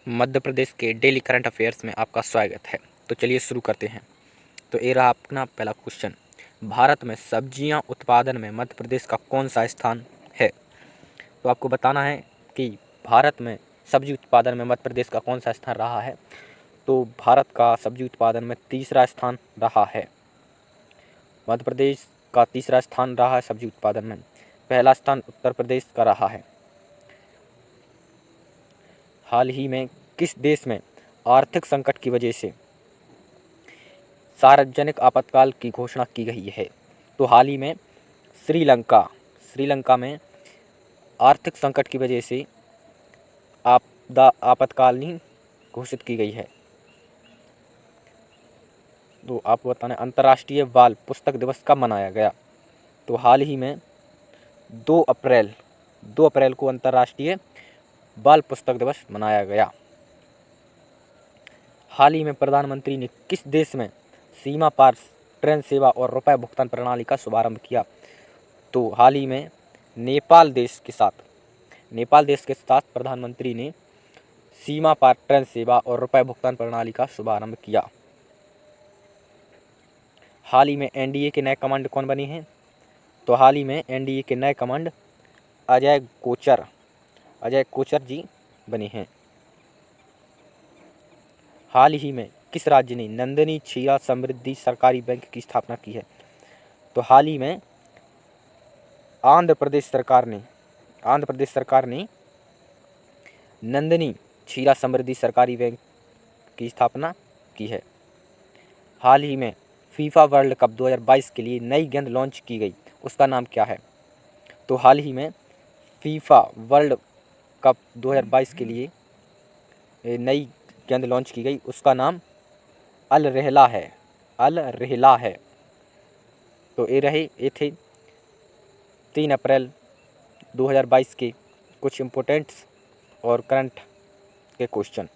मध्य प्रदेश के daily current affairs में आपका स्वागत है। तो चलिए शुरू करते हैं। तो ये रहा अपना पहला क्वेश्चन। भारत में सब्जियां उत्पादन में मध्य प्रदेश का कौन सा स्थान है? तो आपको बताना है कि भारत में सब्जी उत्पादन में मध्य प्रदेश का कौन सा स्थान रहा है। तो भारत का सब्जी उत्पादन में तीसरा स्थान रहा है। मध्य प्रदेश का तीसरा स्थान रहा है सब्जी उत्पादन में। पहला स्थान उत्तर प्रदेश का रहा है। हाल ही में किस देश में आर्थिक संकट की वजह से सार्वजनिक आपातकाल की घोषणा की गई है? तो हाल ही में श्रीलंका में आर्थिक संकट की वजह से आपातकालीन घोषित की गई है। तो आपको बताना है अंतर्राष्ट्रीय बाल पुस्तक दिवस कब मनाया गया? तो हाल ही में 2 अप्रैल को अंतर्राष्ट्रीय बाल पुस्तक दिवस मनाया गया। हाल ही में प्रधानमंत्री ने किस देश में सीमा पार ट्रेन सेवा और रुपए भुगतान प्रणाली का शुभारंभ किया? तो हाल ही में नेपाल देश के साथ प्रधानमंत्री ने सीमा पार ट्रेन सेवा और रुपए भुगतान प्रणाली का शुभारंभ किया। हाल ही में एनडीए के नए कमांडर कौन बने हैं? तो हाल ही में एनडीए के नए कमांडर अजय कोचर जी बने हैं। हाल ही में किस राज्य ने नंदिनी क्षीरा समृद्धि सरकारी बैंक की स्थापना की है? तो हाल ही में आंध्र प्रदेश सरकार ने नंदिनी क्षीरा समृद्धि सरकारी बैंक की स्थापना की है। हाल ही में फीफा वर्ल्ड कप 2022 के लिए नई गेंद लॉन्च की गई, उसका नाम क्या है? तो हाल ही में फीफा वर्ल्ड कप 2022 के लिए नई गेंद लॉन्च की गई, उसका नाम अल रहला है। तो ये थे 3 अप्रैल 2022 के कुछ इम्पोर्टेंट्स और करंट के क्वेश्चन।